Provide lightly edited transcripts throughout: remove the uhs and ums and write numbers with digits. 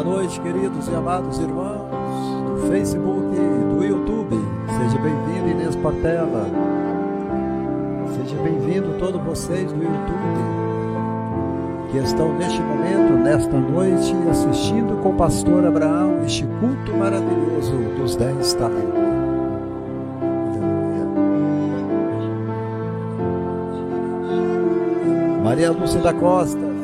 Boa noite, queridos e amados irmãos do Facebook e do YouTube. Seja bem-vindo, Inês Portela. Seja bem-vindo todos vocês do YouTube que estão neste momento, nesta noite, assistindo com o pastor Abraão este culto maravilhoso dos 10 talentos. Maria Lúcia da Costa.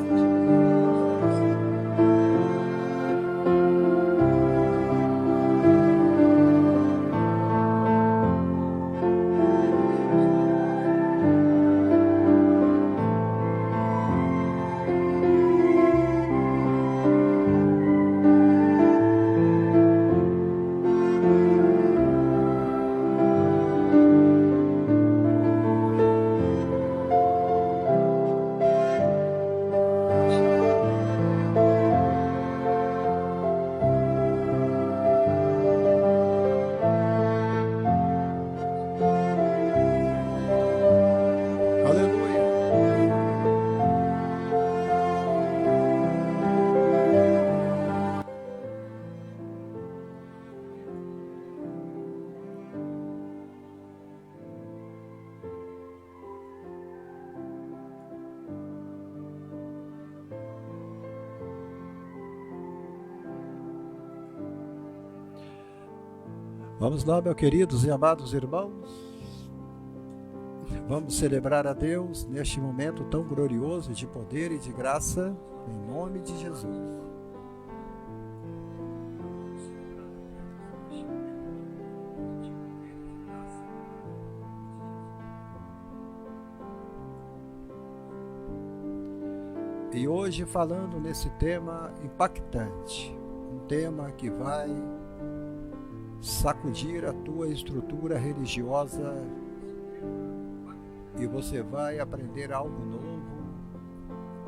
Vamos lá, meus queridos e amados irmãos, vamos celebrar a Deus neste momento tão glorioso de poder e de graça, em nome de Jesus. E hoje falando nesse tema impactante, um tema que vai sacudir a tua estrutura religiosa e você vai aprender algo novo,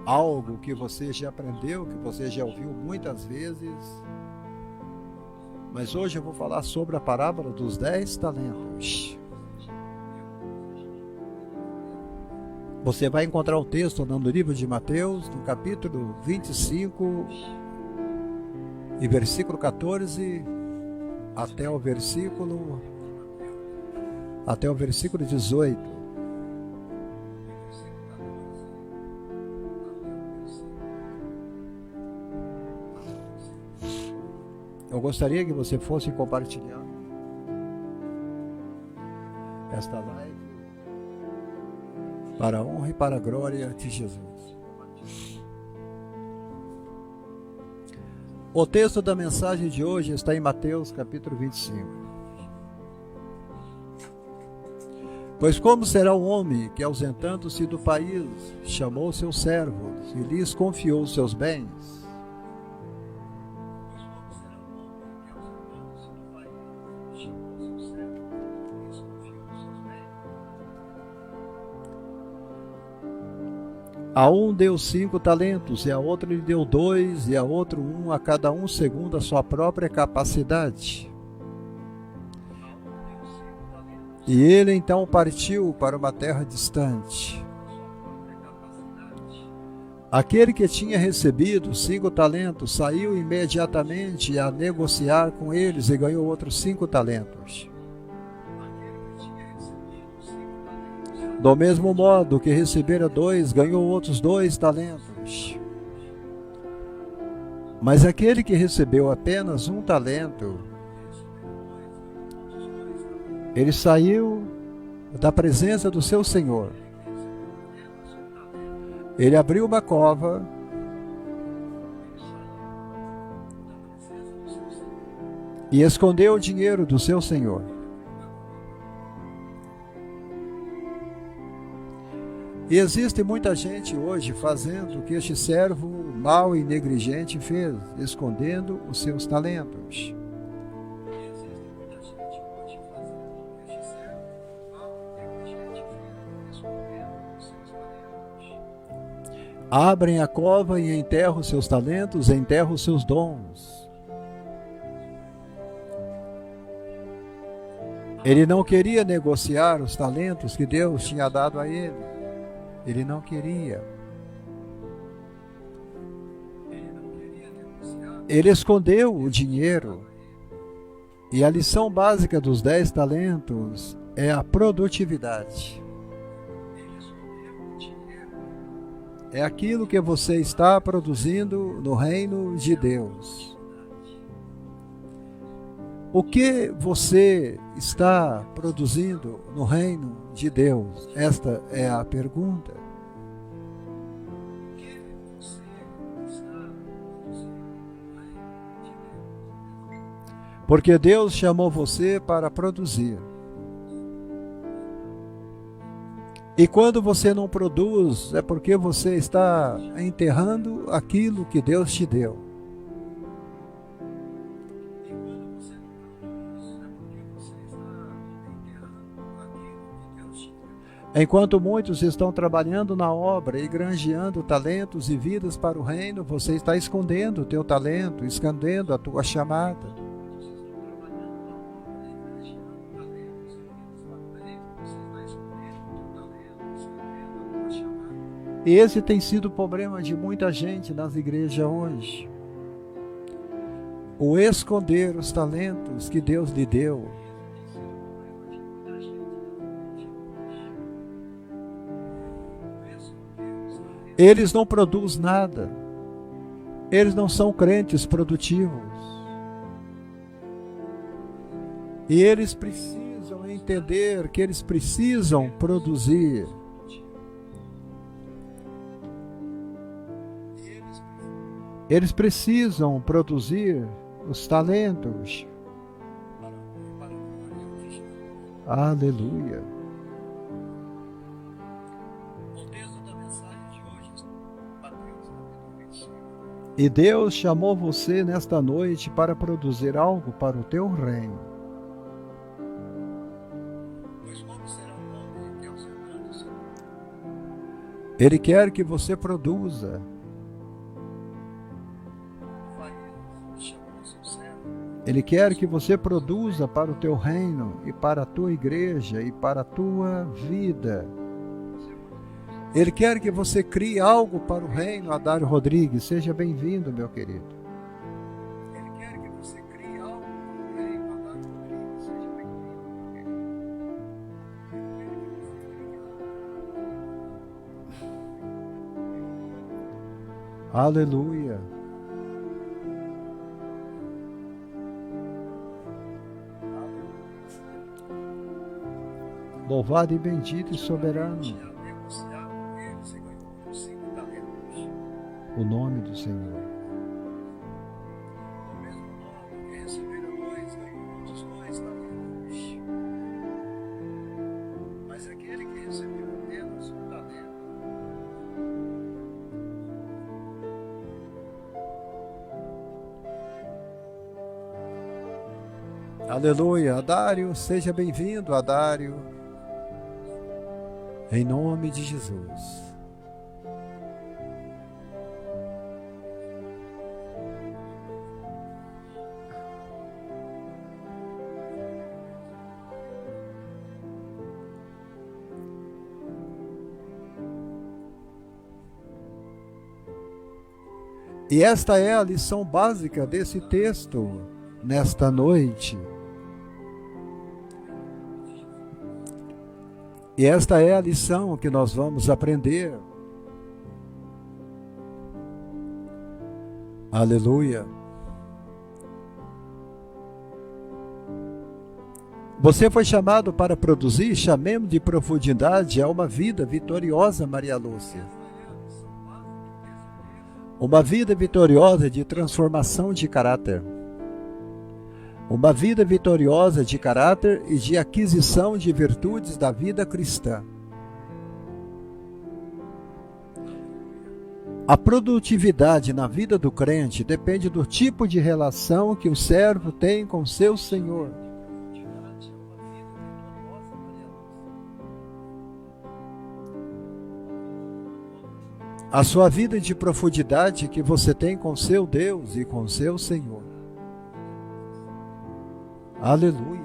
algo que você já aprendeu, que você já ouviu muitas vezes, mas hoje eu vou falar sobre a parábola dos 10 talentos. Você vai encontrar o texto no livro de Mateus, no capítulo 25 e versículo 14 até o versículo 18. Eu gostaria que você fosse compartilhar esta live para a honra e para a glória de Jesus. O texto da mensagem de hoje está em Mateus capítulo 25. Pois como será o homem que, ausentando-se do país, chamou seus servos e lhes confiou seus bens? A um deu 5 talentos, e a outro lhe deu 2, e a outro 1, a cada um segundo a sua própria capacidade. E ele então partiu para uma terra distante. Aquele que tinha recebido 5 talentos saiu imediatamente a negociar com eles e ganhou outros 5 talentos. Do mesmo modo que recebera 2, ganhou outros 2 talentos. Mas aquele que recebeu apenas 1 talento, ele saiu da presença do seu senhor. Ele abriu uma cova e escondeu o dinheiro do seu senhor. E existe muita gente hoje fazendo o que este servo mau e negligente fez, escondendo os seus talentos. Abrem a cova e enterram os seus talentos, enterram os seus dons. Ele não queria negociar os talentos que Deus tinha dado a ele. Ele não queria. Ele escondeu o dinheiro. E a lição básica dos 10 talentos é a produtividade. É aquilo que você está produzindo no reino de Deus. O que você está produzindo no reino de Deus? Esta é a pergunta. Porque Deus chamou você para produzir. E quando você não produz, é porque você está enterrando aquilo que Deus te deu. Enquanto muitos estão trabalhando na obra e granjeando talentos e vidas para o reino, você está escondendo o teu talento, escondendo a tua chamada. E esse tem sido o problema de muita gente nas igrejas hoje. O esconder os talentos que Deus lhe deu. Eles não produzem nada. Eles não são crentes produtivos. E eles precisam entender que eles precisam produzir. Eles precisam produzir os talentos. Aleluia. E Deus chamou você nesta noite para produzir algo para o teu reino. Ele quer que você produza. Ele quer que você produza para o teu reino e para a tua igreja e para a tua vida. Ele quer que você crie algo para o reino. Adário Rodrigues, seja bem-vindo, meu querido. Ele quer que você crie algo para o reino. Adário Rodrigues, seja bem-vindo, meu querido. Aleluia. Louvado e bendito e soberano o nome do Senhor. O mesmo nome que receberam dois ganhou outros 2 talentos. Mas aquele que recebeu apenas 1 talento. Aleluia. Adário, seja bem-vindo, Adário. Em nome de Jesus. E esta é a lição básica desse texto nesta noite. E esta é a lição que nós vamos aprender. Aleluia. Você foi chamado para produzir, chamemos de profundidade a uma vida vitoriosa, Maria Lúcia. Uma vida vitoriosa de transformação de caráter. Uma vida vitoriosa de caráter e de aquisição de virtudes da vida cristã. A produtividade na vida do crente depende do tipo de relação que o servo tem com seu Senhor. A sua vida de profundidade que você tem com seu Deus e com seu Senhor. Aleluia.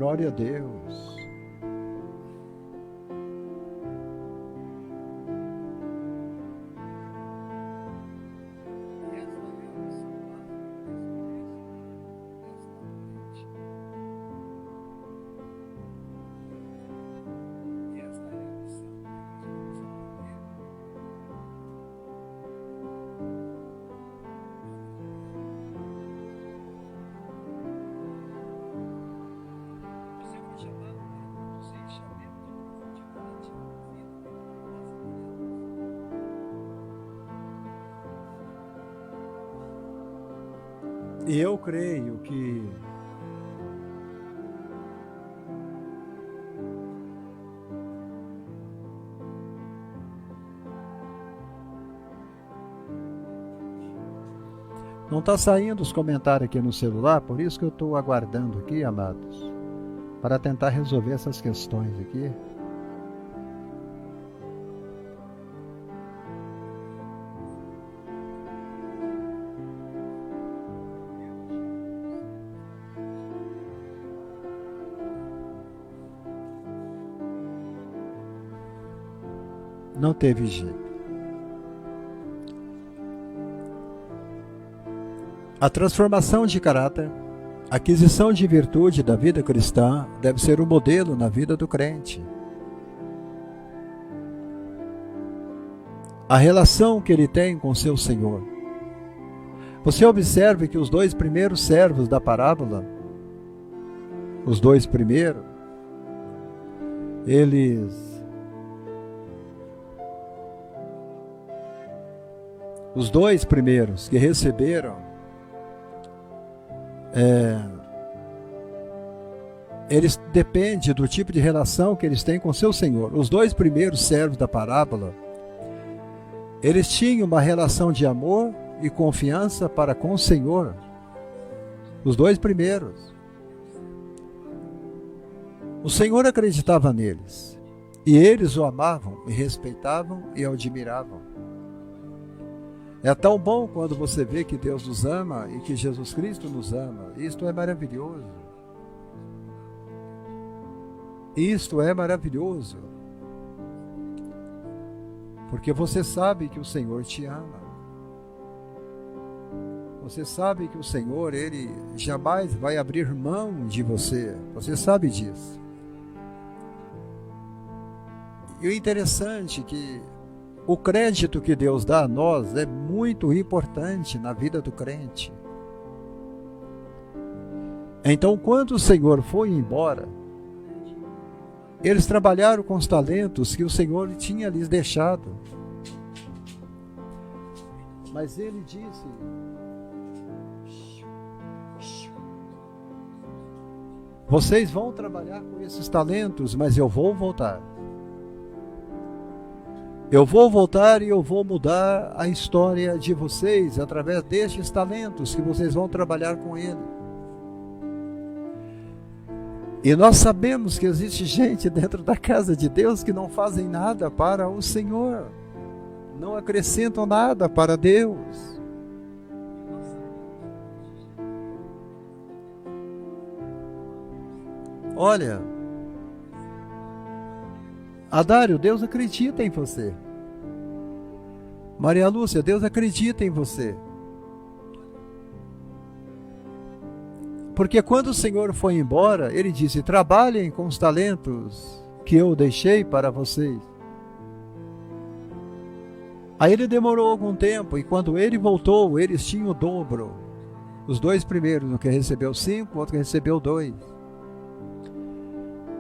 Glória a Deus. E eu creio que não está saindo os comentários aqui no celular, por isso que eu estou aguardando aqui, amados, para tentar resolver essas questões aqui. Não teve jeito. A transformação de caráter, a aquisição de virtude da vida cristã deve ser o modelo na vida do crente. A relação que ele tem com seu Senhor. Você observe que os dois primeiros servos da parábola, os dois primeiros, os dois primeiros que receberam, eles dependem do tipo de relação que eles têm com seu Senhor. Os dois primeiros servos da parábola, eles tinham uma relação de amor e confiança para com o Senhor. Os dois primeiros. O Senhor acreditava neles, e eles o amavam, e respeitavam e o admiravam. É tão bom quando você vê que Deus nos ama e que Jesus Cristo nos ama. Isto é maravilhoso. Isto é maravilhoso. Porque você sabe que o Senhor te ama. Você sabe que o Senhor, Ele jamais vai abrir mão de você. Você sabe disso. E o interessante é que o crédito que Deus dá a nós é muito importante na vida do crente. Então, quando o Senhor foi embora, eles trabalharam com os talentos que o Senhor tinha lhes deixado. Mas ele disse: vocês vão trabalhar com esses talentos, mas eu vou voltar. Eu vou voltar e eu vou mudar a história de vocês através destes talentos que vocês vão trabalhar com ele. E nós sabemos que existe gente dentro da casa de Deus que não fazem nada para o Senhor, não acrescentam nada para Deus. Olha, Adário, Deus acredita em você. Maria Lúcia, Deus acredita em você. Porque quando o Senhor foi embora, Ele disse: trabalhem com os talentos que eu deixei para vocês. Aí Ele demorou algum tempo, e quando Ele voltou, eles tinham o dobro. Os dois primeiros, um que recebeu 5, o outro que recebeu 2.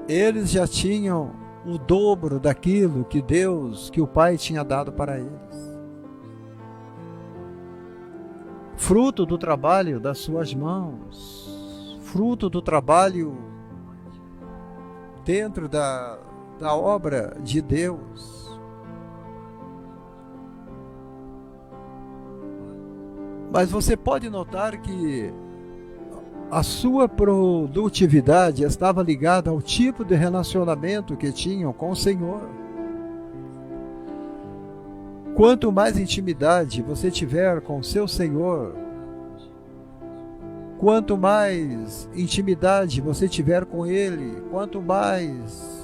Eles já tinham o dobro daquilo que Deus, que o Pai tinha dado para eles. Fruto do trabalho das suas mãos, fruto do trabalho dentro da obra de Deus. Mas você pode notar que a sua produtividade estava ligada ao tipo de relacionamento que tinham com o Senhor. Quanto mais intimidade você tiver com o seu Senhor, quanto mais intimidade você tiver com Ele, quanto mais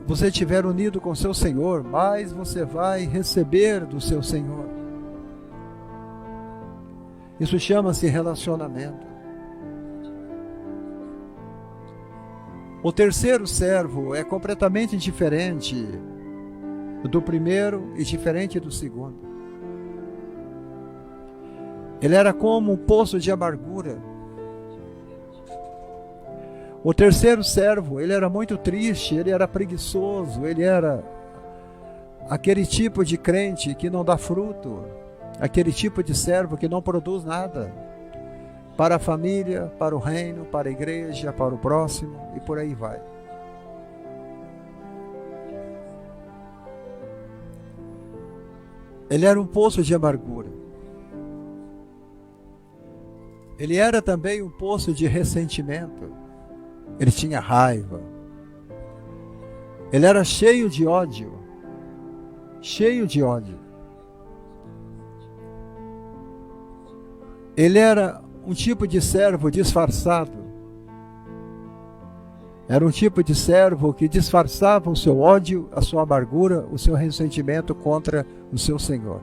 você estiver unido com seu Senhor, mais você vai receber do seu Senhor. Isso chama-se relacionamento. O terceiro servo é completamente diferente do primeiro e diferente do segundo. Ele era como um poço de amargura. O terceiro servo, ele era muito triste, ele era preguiçoso, ele era aquele tipo de crente que não dá fruto, aquele tipo de servo que não produz nada para a família, para o reino, para a igreja, para o próximo e por aí vai. Ele era um poço de amargura. Ele era também um poço de ressentimento. Ele tinha raiva. Ele era cheio de ódio. Cheio de ódio. Ele era um tipo de servo disfarçado. Era um tipo de servo que disfarçava o seu ódio, a sua amargura, o seu ressentimento contra o seu Senhor.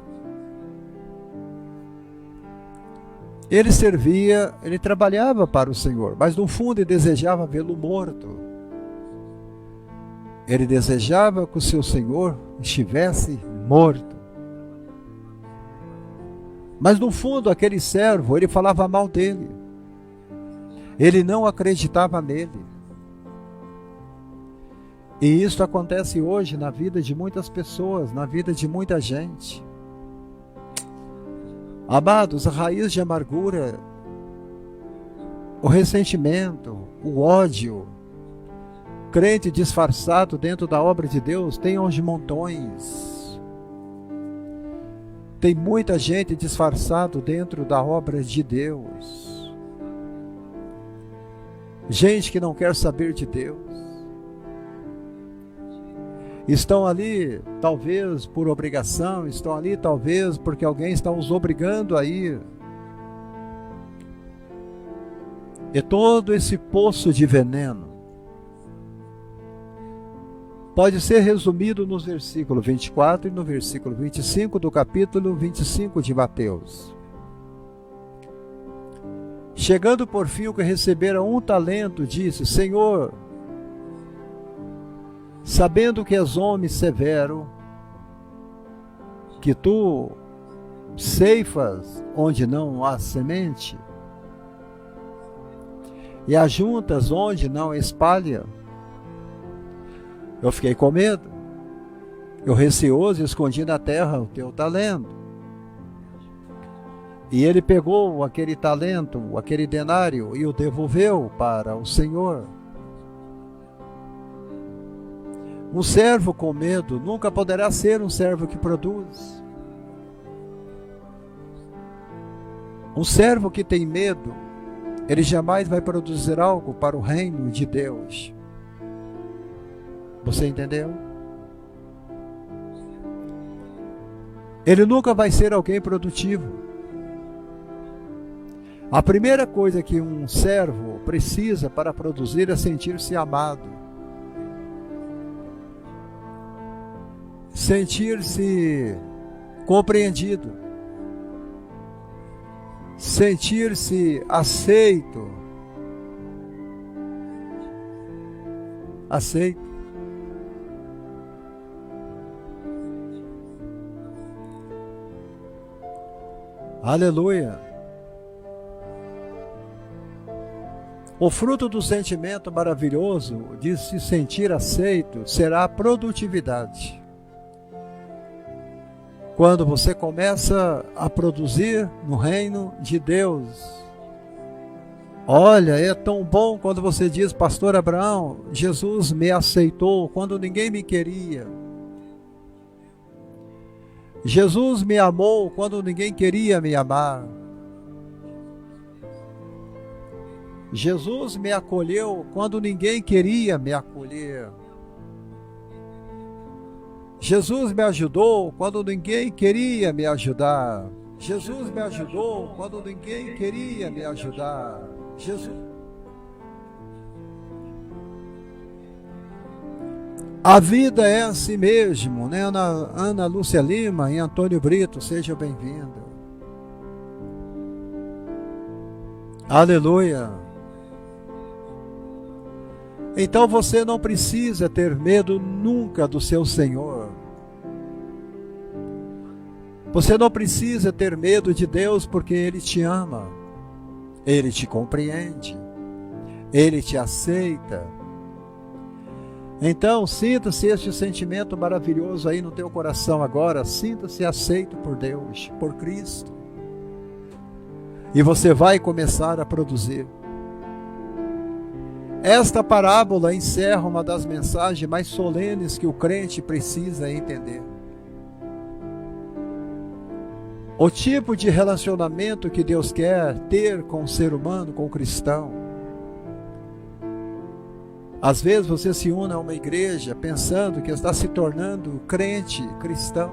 Ele servia, ele trabalhava para o Senhor, mas no fundo ele desejava vê-lo morto. Ele desejava que o seu Senhor estivesse morto. Mas no fundo aquele servo, ele falava mal dele. Ele não acreditava nele. E isso acontece hoje na vida de muitas pessoas, na vida de muita gente. Amados, a raiz de amargura, o ressentimento, o ódio, crente disfarçado dentro da obra de Deus, tem aos montões. Tem muita gente disfarçado dentro da obra de Deus. Gente que não quer saber de Deus. Estão ali, talvez por obrigação, estão ali, talvez porque alguém está os obrigando a ir. E todo esse poço de veneno pode ser resumido nos versículos 24 e no versículo 25 do capítulo 25 de Mateus. Chegando por fim o que recebera 1 talento, disse: Senhor, sabendo que és homem severo, que tu ceifas onde não há semente, e ajuntas onde não espalha, eu fiquei com medo, eu receoso escondi na terra o teu talento. E ele pegou aquele talento, aquele denário, e o devolveu para o Senhor. Um servo com medo nunca poderá ser um servo que produz. Um servo que tem medo, ele jamais vai produzir algo para o reino de Deus. Você entendeu? Ele nunca vai ser alguém produtivo. A primeira coisa que um servo precisa para produzir é sentir-se amado. Sentir-se compreendido, sentir-se aceito. Aleluia. O fruto do sentimento maravilhoso de se sentir aceito será a produtividade. Quando você começa a produzir no reino de Deus. Olha, é tão bom quando você diz: Pastor Abraão, Jesus me aceitou quando ninguém me queria. Jesus me amou quando ninguém queria me amar. Jesus me acolheu quando ninguém queria me acolher. Jesus me ajudou quando ninguém queria me ajudar. Jesus me ajudou quando ninguém queria me ajudar. A vida é assim mesmo, né? Ana Lúcia Lima e Antônio Brito, seja bem-vindo. Aleluia. Então você não precisa ter medo nunca do seu Senhor. Você não precisa ter medo de Deus, porque Ele te ama, Ele te compreende, Ele te aceita. Então sinta-se este sentimento maravilhoso aí no teu coração agora. Sinta-se aceito por Deus, por Cristo. E você vai começar a produzir. Esta parábola encerra uma das mensagens mais solenes que o crente precisa entender. O tipo de relacionamento que Deus quer ter com o ser humano, com o cristão. Às vezes você se une a uma igreja pensando que está se tornando crente, cristão.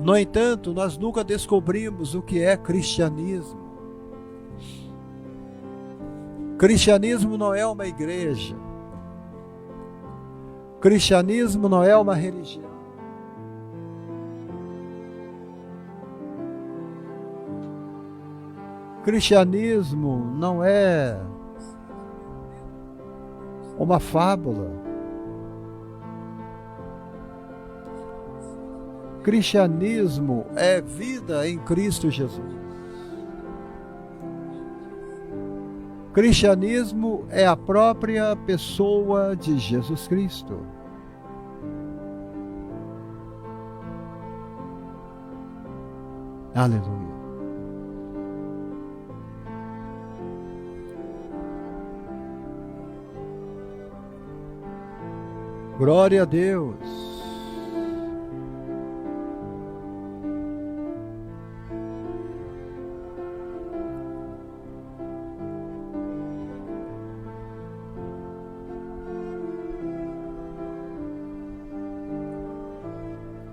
No entanto, nós nunca descobrimos o que é cristianismo. Cristianismo não é uma igreja. Cristianismo não é uma religião. Cristianismo não é uma fábula. Cristianismo é vida em Cristo Jesus. Cristianismo é a própria pessoa de Jesus Cristo. Aleluia. Glória a Deus.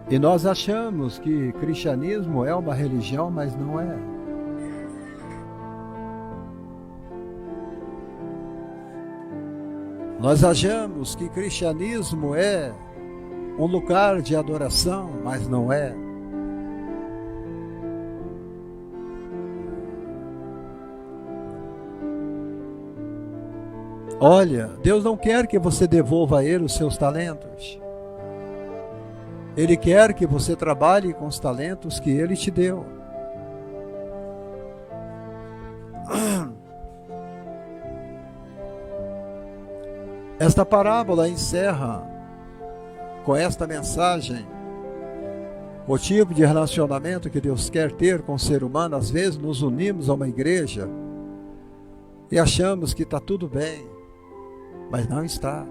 E nós achamos que cristianismo é uma religião, mas não é. Nós achamos que cristianismo é um lugar de adoração, mas não é. Olha, Deus não quer que você devolva a Ele os seus talentos. Ele quer que você trabalhe com os talentos que Ele te deu. Esta parábola encerra com esta mensagem. O tipo de relacionamento que Deus quer ter com o ser humano. Às vezes nos unimos a uma igreja e achamos que está tudo bem, mas não está.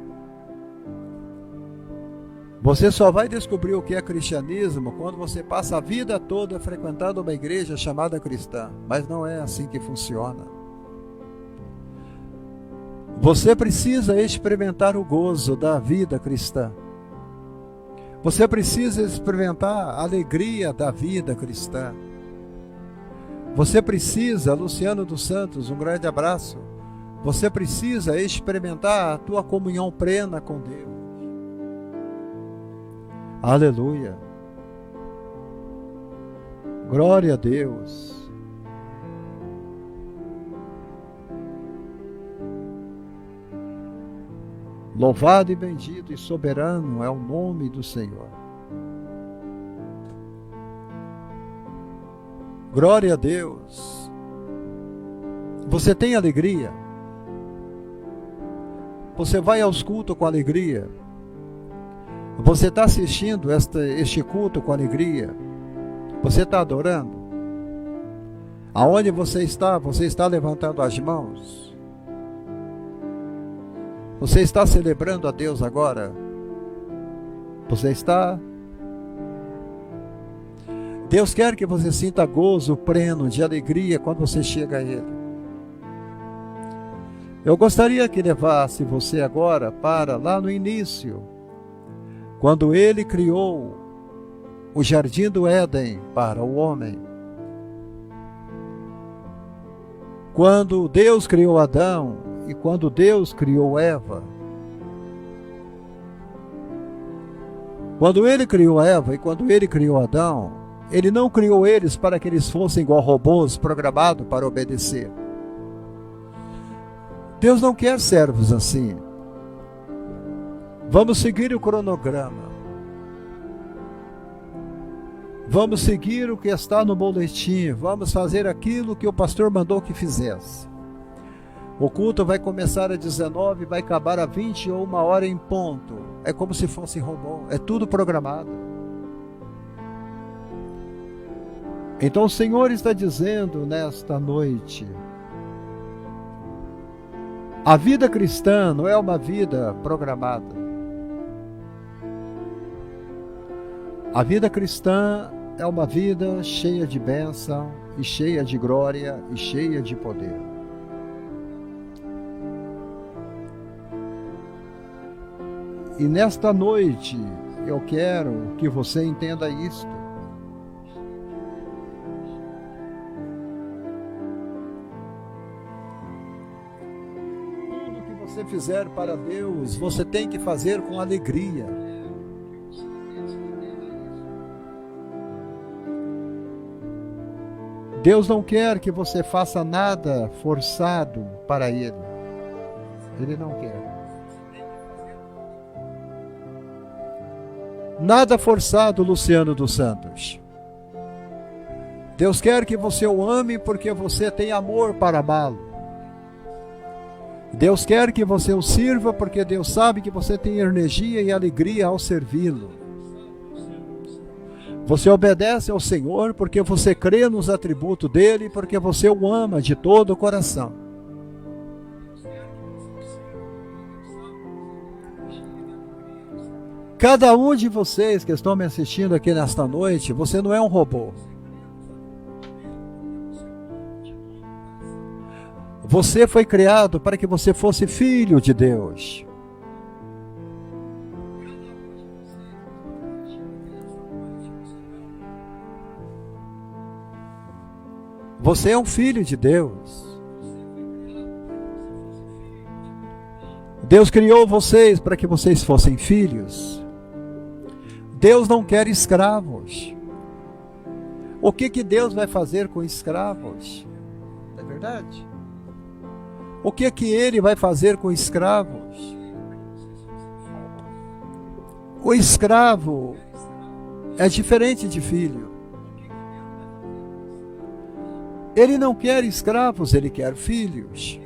Você só vai descobrir o que é cristianismo quando você passa a vida toda frequentando uma igreja chamada cristã. Mas não é assim que funciona. Você precisa experimentar o gozo da vida cristã. Você precisa experimentar a alegria da vida cristã. Você precisa, Luciano dos Santos, um grande abraço. Você precisa experimentar a tua comunhão plena com Deus. Aleluia. Glória a Deus. Louvado e bendito e soberano é o nome do Senhor. Glória a Deus. Você tem alegria? Você vai aos cultos com alegria? Você está assistindo este culto com alegria? Você está adorando? Aonde você está? Você está levantando as mãos? Você está celebrando a Deus agora? Você está? Deus quer que você sinta gozo pleno de alegria quando você chega a Ele. Eu gostaria que levasse você agora para lá no início, quando Ele criou o jardim do Éden para o homem. Quando Deus criou Adão e quando Deus criou Eva, quando Ele criou Eva e quando Ele criou Adão, Ele não criou eles para que eles fossem igual robôs programados para obedecer. Deus não quer servos assim. Vamos seguir o cronograma. Vamos seguir o que está no boletim. Vamos fazer aquilo que o pastor mandou que fizesse. O culto vai começar às 19, vai acabar às 20 ou 1 em ponto. É como se fosse robô. É tudo programado. Então o Senhor está dizendo nesta noite: a vida cristã não é uma vida programada. A vida cristã é uma vida cheia de bênção, e cheia de glória, e cheia de poder. E nesta noite, eu quero que você entenda isto. Tudo que você fizer para Deus, você tem que fazer com alegria. Deus não quer que você faça nada forçado para Ele. Ele não quer. Nada forçado, Luciano dos Santos. Deus quer que você o ame porque você tem amor para amá-lo. Deus quer que você o sirva porque Deus sabe que você tem energia e alegria ao servi-lo. Você obedece ao Senhor porque você crê nos atributos dele, porque você o ama de todo o coração. Cada um de vocês que estão me assistindo aqui nesta noite, você não é um robô. Você foi criado para que você fosse filho de Deus. Você é um filho de Deus. Deus criou vocês para que vocês fossem filhos. Deus não quer escravos. O que Deus vai fazer com escravos? Não é verdade? O que Ele vai fazer com escravos? O escravo é diferente de filho. Ele não quer escravos, ele quer filhos.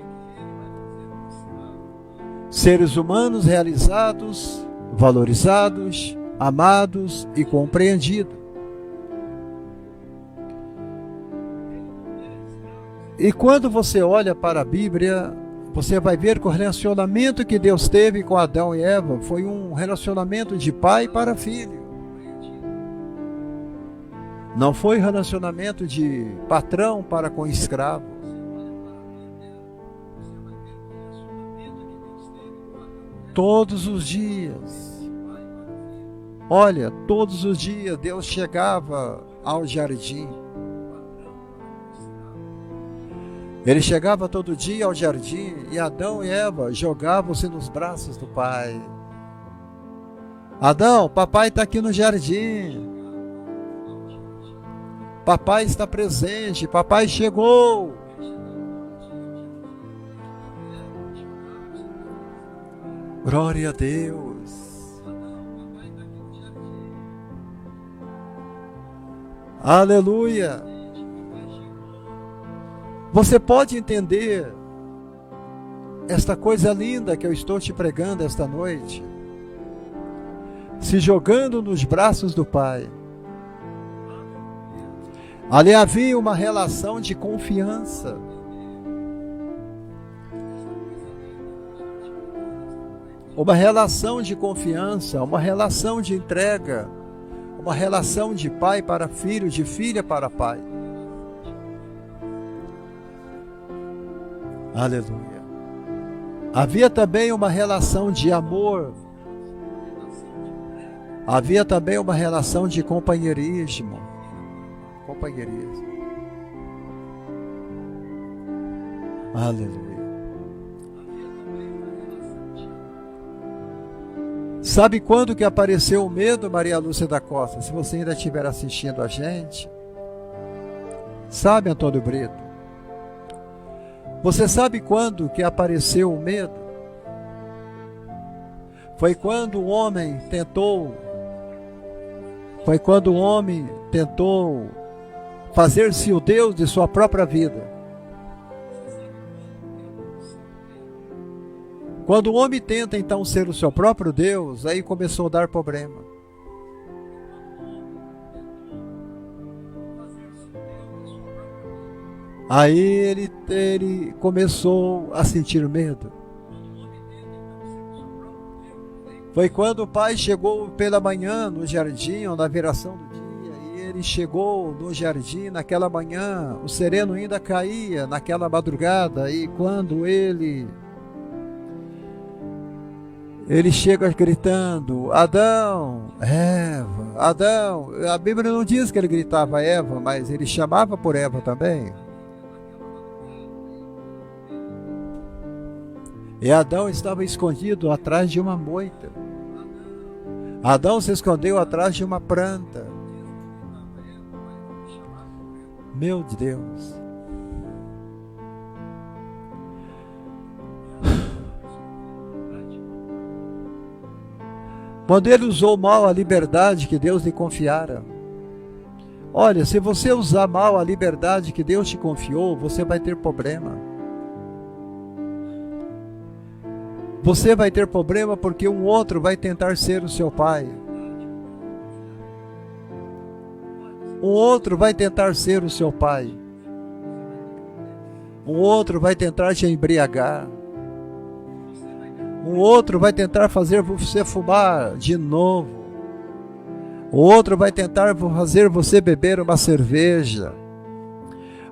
Seres humanos realizados, valorizados, amados e compreendidos. E quando você olha para a Bíblia, você vai ver que o relacionamento que Deus teve com Adão e Eva foi um relacionamento de pai para filho. Não foi relacionamento de patrão para com escravo. Todos os dias. Olha, todos os dias Deus chegava ao jardim. Ele chegava todo dia ao jardim e Adão e Eva jogavam-se nos braços do pai. Adão, papai está aqui no jardim. Papai está presente, papai chegou. Glória a Deus. Aleluia. Você pode entender esta coisa linda que eu estou te pregando esta noite? Se jogando nos braços do Pai. Ali havia uma relação de confiança. Uma relação de confiança, uma relação de entrega, uma relação de pai para filho, de filha para pai. Aleluia. Havia também uma relação de amor Havia também uma relação de companheirismo. Aleluia. Sabe quando que apareceu o medo, Maria Lúcia da Costa? Se você ainda estiver assistindo a gente. Sabe, Antônio Brito? Você sabe quando que apareceu o medo? Foi quando o homem tentou fazer-se o Deus de sua própria vida. Quando o homem tenta então ser o seu próprio Deus, aí começou a dar problema. Aí ele começou a sentir medo. Foi quando o pai chegou pela manhã no jardim, ou na viração do dia, e ele chegou no jardim naquela manhã, o sereno ainda caía naquela madrugada, e quando ele chega gritando, Adão, Eva, Adão. A Bíblia não diz que ele gritava Eva, mas ele chamava por Eva também. E Adão estava escondido atrás de uma moita. Adão se escondeu atrás de uma planta. Meu Deus. Quando ele usou mal a liberdade que Deus lhe confiara. Olha, se você usar mal a liberdade que Deus te confiou, você vai ter problema. Você vai ter problema porque um outro vai tentar ser o seu pai. Um outro vai tentar ser o seu pai. Um outro vai tentar te embriagar. Um outro vai tentar fazer você fumar de novo. O outro vai tentar fazer você beber uma cerveja.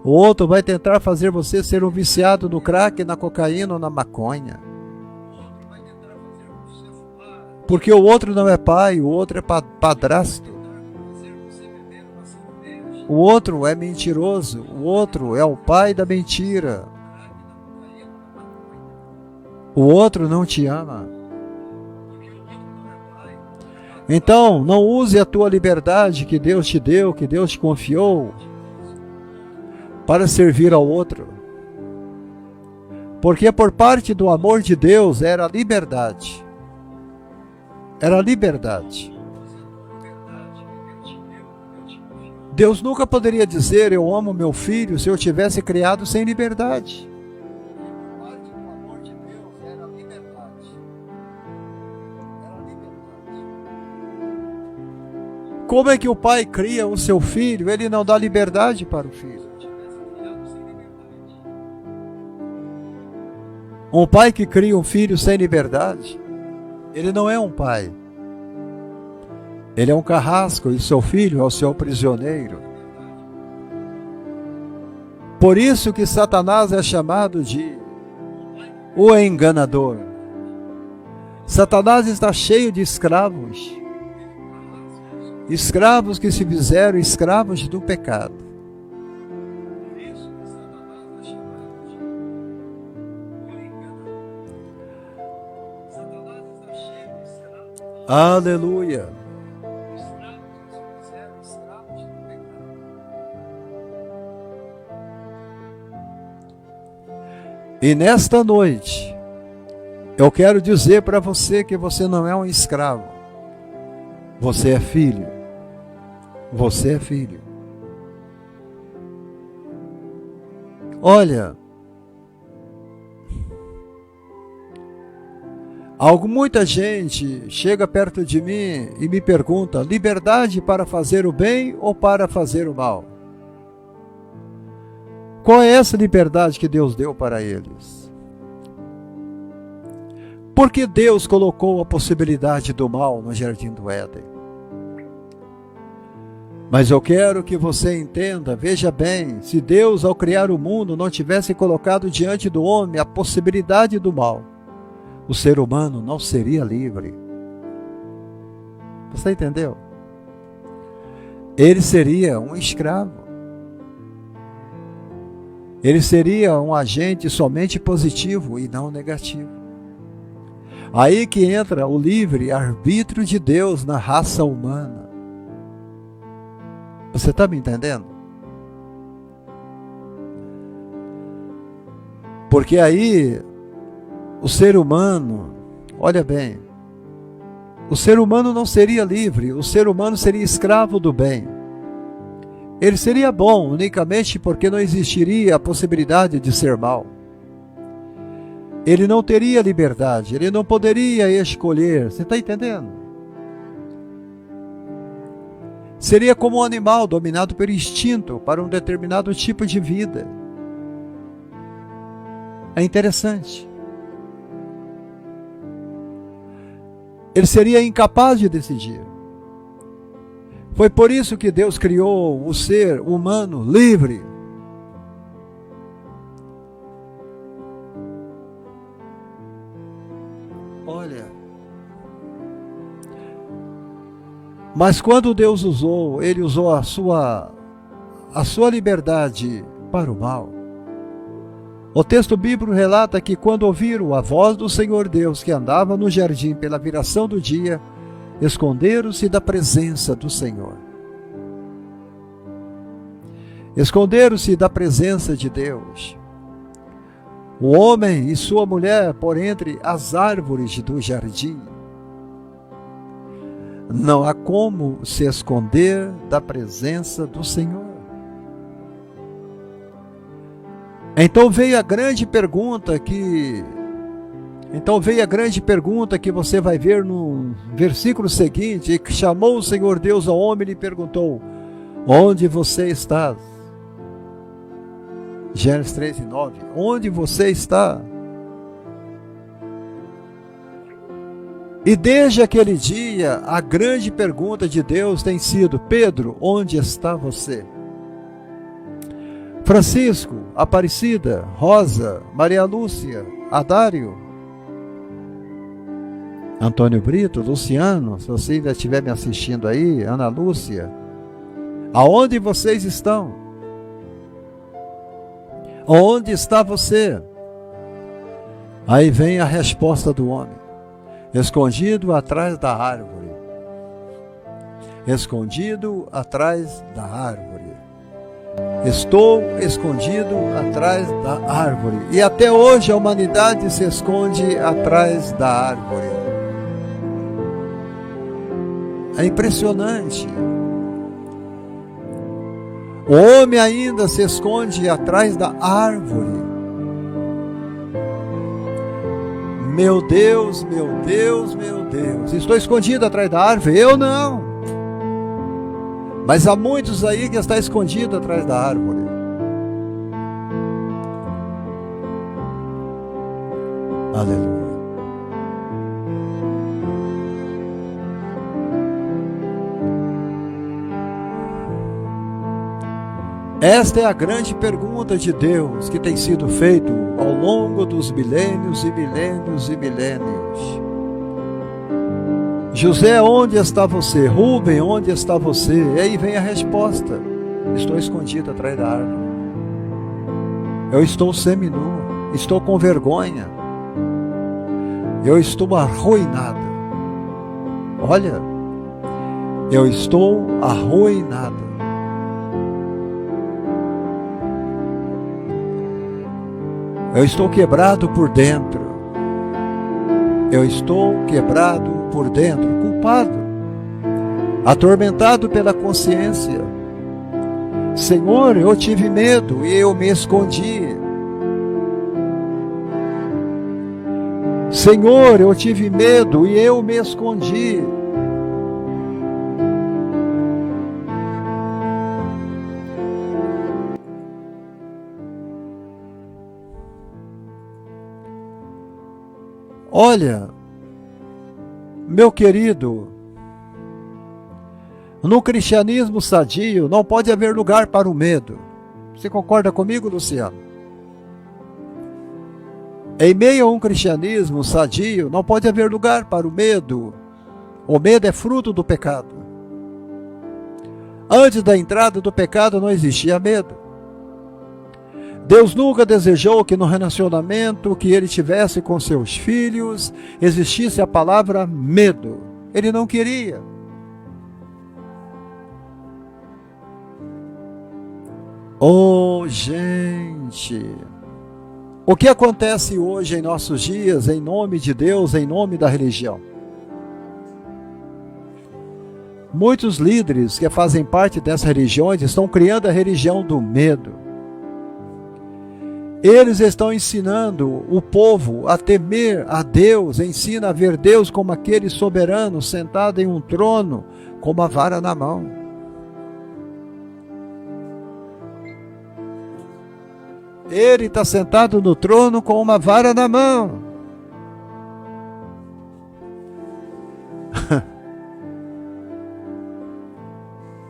O outro vai tentar fazer você ser um viciado no crack, na cocaína ou na maconha. Porque o outro não é pai, o outro é padrasto. O outro é mentiroso, o outro é o pai da mentira. O outro não te ama. Então, não use a tua liberdade que Deus te deu, que Deus te confiou, para servir ao outro. Porque por parte do amor de Deus era liberdade. Era liberdade. Deus nunca poderia dizer, eu amo meu filho, se eu tivesse criado sem liberdade. Como é que o pai cria o seu filho? Ele não dá liberdade para o filho. Um pai que cria um filho sem liberdade, ele não é um pai. Ele é um carrasco e seu filho é o seu prisioneiro. Por isso que Satanás é chamado de o enganador. Satanás está cheio de escravos. Escravos que se fizeram escravos do pecado. Aleluia. E nesta noite, eu quero dizer para você que você não é um escravo. Você é filho. Você é filho. Olha, muita gente chega perto de mim e me pergunta, liberdade para fazer o bem ou para fazer o mal? Qual é essa liberdade que Deus deu para eles? Por que Deus colocou a possibilidade do mal no Jardim do Éden? Mas eu quero que você entenda, veja bem, se Deus ao criar o mundo não tivesse colocado diante do homem a possibilidade do mal, o ser humano não seria livre. Você entendeu? Ele seria um escravo. Ele seria um agente somente positivo e não negativo. Aí que entra o livre arbítrio de Deus na raça humana. Você está me entendendo? Porque aí o ser humano, olha bem, o ser humano não seria livre, o ser humano seria escravo do bem. Ele seria bom unicamente porque não existiria a possibilidade de ser mal. Ele não teria liberdade, ele não poderia escolher, você está entendendo? Seria como um animal dominado pelo instinto para um determinado tipo de vida. É interessante. Ele seria incapaz de decidir. Foi por isso que Deus criou o ser humano livre. Olha. Mas quando Deus usou, Ele usou a sua liberdade para o mal. O texto bíblico relata que quando ouviram a voz do Senhor Deus que andava no jardim pela viração do dia, esconderam-se da presença do Senhor. Esconderam-se da presença de Deus. O homem e sua mulher por entre as árvores do jardim. Não há como se esconder da presença do Senhor. Então veio a grande pergunta que você vai ver no versículo seguinte, que chamou o Senhor Deus ao homem e lhe perguntou: onde você está? Gênesis 3:9. Onde você está? E desde aquele dia, a grande pergunta de Deus tem sido: Pedro, onde está você? Francisco, Aparecida, Rosa, Maria Lúcia, Adário, Antônio Brito, Luciano, se você ainda estiver me assistindo aí, Ana Lúcia, aonde vocês estão? Onde está você? Aí vem a resposta do homem: escondido atrás da árvore. Escondido atrás da árvore. Estou escondido atrás da árvore. E até hoje a humanidade se esconde atrás da árvore. É impressionante. O homem ainda se esconde atrás da árvore. Meu Deus, meu Deus, meu Deus. Estou escondido atrás da árvore? Eu não. Mas há muitos aí que estão escondidos atrás da árvore. Aleluia. Esta é a grande pergunta de Deus que tem sido feita ao longo dos milênios e milênios e milênios. José, onde está você? Rubem, onde está você? E aí vem a resposta: estou escondido atrás da árvore. Eu estou seminu, estou com vergonha. Eu estou arruinado. Olha, eu estou arruinado. Eu estou quebrado por dentro. Eu estou quebrado por dentro, culpado, atormentado pela consciência. Senhor, eu tive medo e eu me escondi. Senhor, eu tive medo e eu me escondi. Olha, meu querido, no cristianismo sadio não pode haver lugar para o medo. Você concorda comigo, Luciano? Em meio a um cristianismo sadio não pode haver lugar para o medo, O medo é fruto do pecado. Antes da entrada do pecado não existia medo. Deus nunca desejou que no relacionamento que ele tivesse com seus filhos existisse a palavra medo. Ele não queria. Oh, gente! O que acontece hoje em nossos dias, em nome de Deus, em nome da religião? Muitos líderes que fazem parte dessas religiões estão criando a religião do medo. Eles estão ensinando o povo a temer a Deus, ensina a ver Deus como aquele soberano sentado em um trono com uma vara na mão. Ele está sentado no trono com uma vara na mão.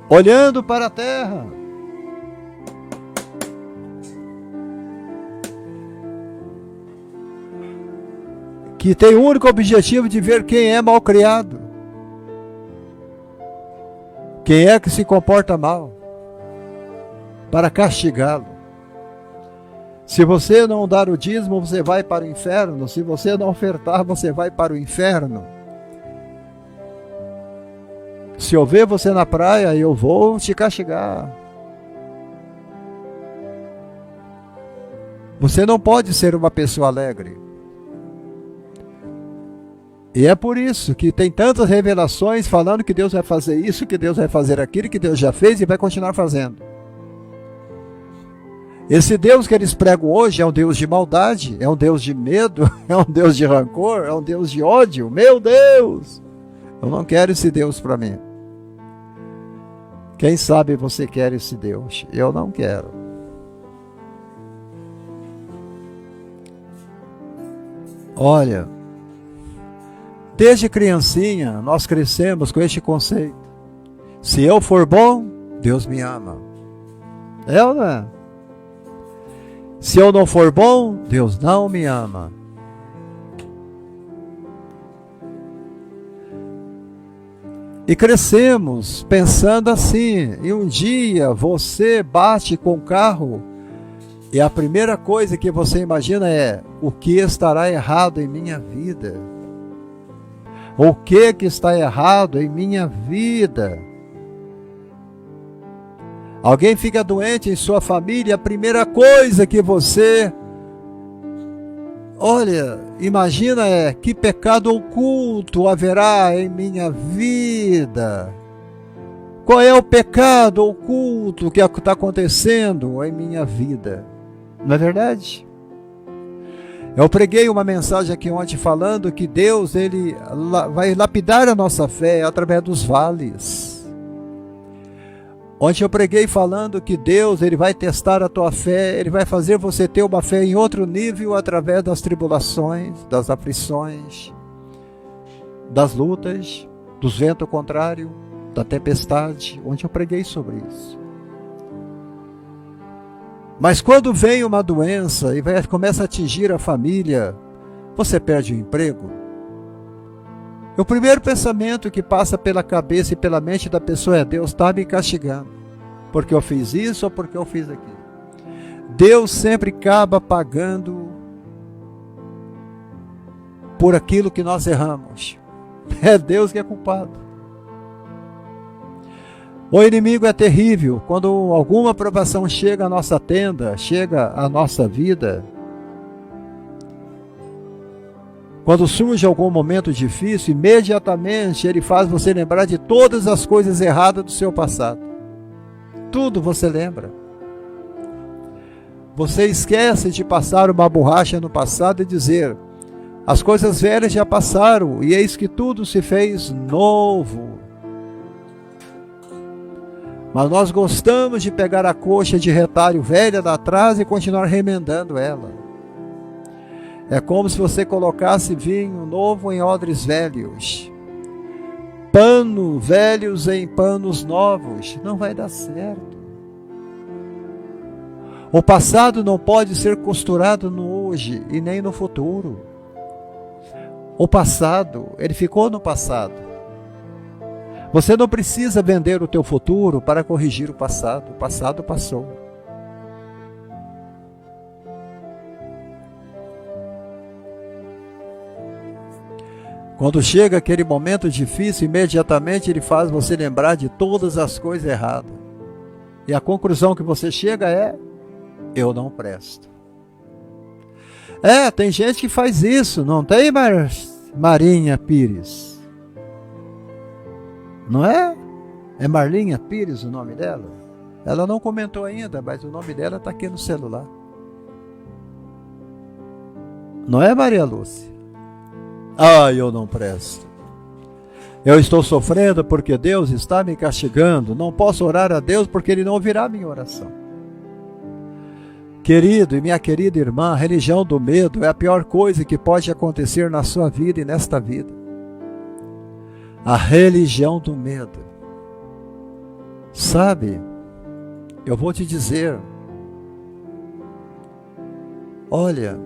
Olhando para a terra. Que tem o único objetivo de ver quem é mal criado. Quem é que se comporta mal. Para castigá-lo. Se você não dar o dízimo, você vai para o inferno. Se você não ofertar, você vai para o inferno. Se eu ver você na praia, eu vou te castigar. Você não pode ser uma pessoa alegre. E é por isso que tem tantas revelações falando que Deus vai fazer isso, que Deus vai fazer aquilo, que Deus já fez e vai continuar fazendo. Esse Deus que eles pregam hoje é um Deus de maldade, é um Deus de medo, é um Deus de rancor, é um Deus de ódio. Meu Deus! Eu não quero esse Deus para mim. Quem sabe você quer esse Deus? Eu não quero. Olha, desde criancinha nós crescemos com este conceito. Se eu for bom, Deus me ama. É ou não é? Se eu não for bom, Deus não me ama. E crescemos pensando assim, e um dia você bate com o carro e a primeira coisa que você imagina é: o que estará errado em minha vida? O que está errado em minha vida? Alguém fica doente em sua família, a primeira coisa que você imagina é: que pecado oculto haverá em minha vida? Qual é o pecado oculto que está acontecendo em minha vida? Não é verdade? Eu preguei uma mensagem aqui ontem falando que Deus ele vai lapidar a nossa fé através dos vales. Ontem eu preguei falando que Deus ele vai testar a tua fé, Ele vai fazer você ter uma fé em outro nível através das tribulações, das aflições, das lutas, dos ventos contrários, da tempestade. Ontem eu preguei sobre isso. Mas quando vem uma doença e começa a atingir a família, você perde o emprego. O primeiro pensamento que passa pela cabeça e pela mente da pessoa é: Deus está me castigando, porque eu fiz isso ou porque eu fiz aquilo. Deus sempre acaba pagando por aquilo que nós erramos. É Deus que é culpado. O inimigo é terrível. Quando alguma provação chega à nossa tenda, chega à nossa vida, quando surge algum momento difícil, imediatamente ele faz você lembrar de todas as coisas erradas do seu passado. Tudo você lembra. Você esquece de passar uma borracha no passado e dizer: as coisas velhas já passaram e eis que tudo se fez novo. Mas nós gostamos de pegar a coxa de retalho velha da trás e continuar remendando ela. É como se você colocasse vinho novo em odres velhos. Pano velhos em panos novos. Não vai dar certo. O passado não pode ser costurado no hoje e nem no futuro. O passado, ele ficou no passado. Você não precisa vender o teu futuro para corrigir o passado. O passado passou. Quando chega aquele momento difícil, imediatamente ele faz você lembrar de todas as coisas erradas. E a conclusão que você chega é: eu não presto. Tem gente que faz isso, não tem, Marinha Pires? Não é? É Marlinha Pires o nome dela? Ela não comentou ainda, mas o nome dela está aqui no celular. Não é, Maria Lúcia? Eu não presto. Eu estou sofrendo porque Deus está me castigando. Não posso orar a Deus porque Ele não ouvirá minha oração. Querido e minha querida irmã, a religião do medo é a pior coisa que pode acontecer na sua vida e nesta vida. A religião do medo. Sabe, eu vou te dizer, olha,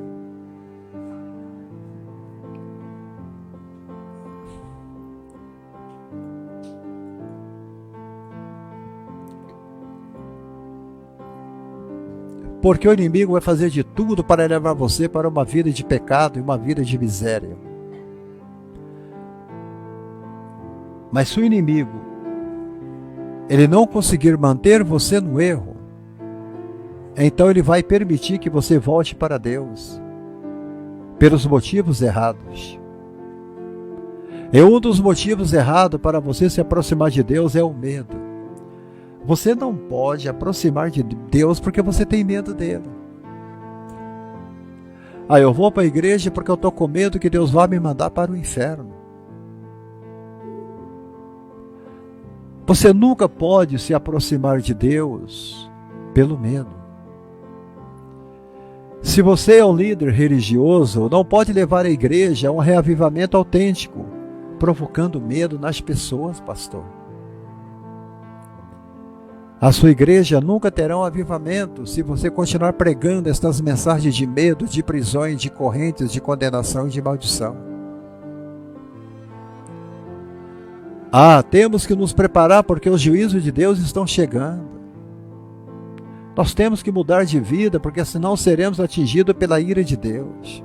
porque o inimigo vai fazer de tudo para levar você para uma vida de pecado e uma vida de miséria. Mas se o inimigo, ele não conseguir manter você no erro, então ele vai permitir que você volte para Deus, pelos motivos errados. E um dos motivos errados para você se aproximar de Deus é o medo. Você não pode aproximar de Deus porque você tem medo dele. Eu vou para a igreja porque eu estou com medo que Deus vá me mandar para o inferno. Você nunca pode se aproximar de Deus pelo medo. Se você é um líder religioso, não pode levar a igreja a um reavivamento autêntico, provocando medo nas pessoas, pastor. A sua igreja nunca terá um avivamento se você continuar pregando estas mensagens de medo, de prisões, de correntes, de condenação e de maldição. Temos que nos preparar porque os juízos de Deus estão chegando. Nós temos que mudar de vida porque senão seremos atingidos pela ira de Deus.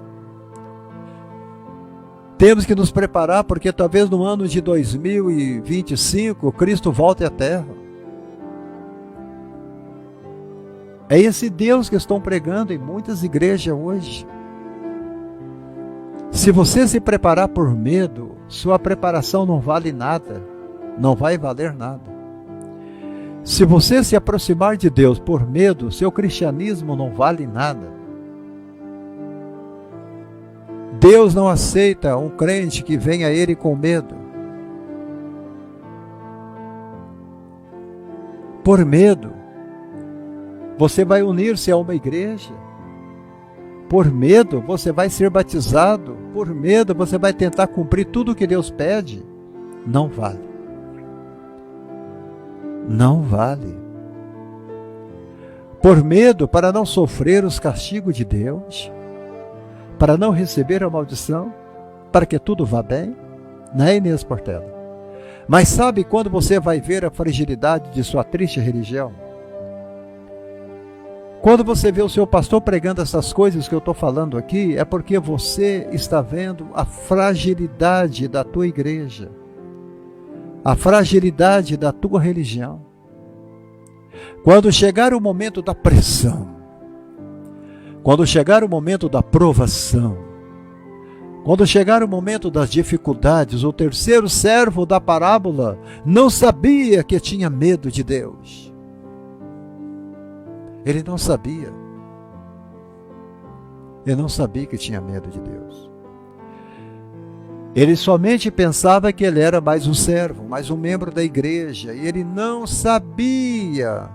Temos que nos preparar porque talvez no ano de 2025 Cristo volte à terra. É esse Deus que estão pregando em muitas igrejas hoje. Se você se preparar por medo, sua preparação não vale nada, não vai valer nada. Se você se aproximar de Deus por medo, seu cristianismo não vale nada. Deus não aceita um crente que venha a Ele com medo. Por medo, você vai unir-se a uma igreja. Por medo, você vai ser batizado. Por medo, você vai tentar cumprir tudo o que Deus pede. Não vale. Não vale. Por medo, para não sofrer os castigos de Deus, para não receber a maldição, para que tudo vá bem, não é, Inês Portela? Mas sabe quando você vai ver a fragilidade de sua triste religião? Quando você vê o seu pastor pregando essas coisas que eu estou falando aqui, é porque você está vendo a fragilidade da tua igreja, a fragilidade da tua religião. Quando chegar o momento da pressão, quando chegar o momento da provação, quando chegar o momento das dificuldades, o terceiro servo da parábola não sabia que tinha medo de Deus. Ele não sabia. Ele não sabia que tinha medo de Deus. Ele somente pensava que ele era mais um servo, mais um membro da igreja. E ele não sabia.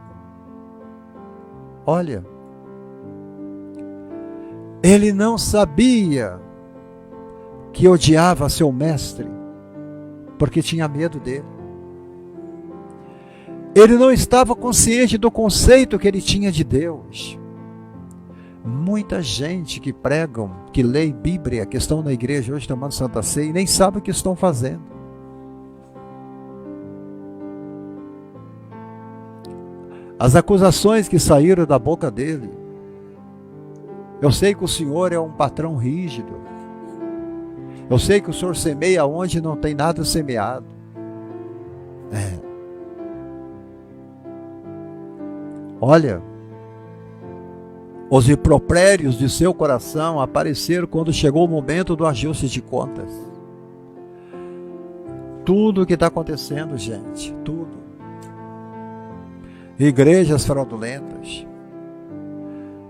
Olha. Ele não sabia que odiava seu mestre, porque tinha medo dele. Ele não estava consciente do conceito que ele tinha de Deus. Muita gente que pregam, que lê Bíblia, que estão na igreja hoje tomando Santa Ceia e nem sabe o que estão fazendo. as acusações que saíram da boca dele. Eu sei que o Senhor é um patrão rígido. Eu sei que o Senhor semeia onde não tem nada semeado. Olha, os impropérios de seu coração apareceram quando chegou o momento do ajuste de contas. Tudo o que está acontecendo, gente, tudo. Igrejas fraudulentas,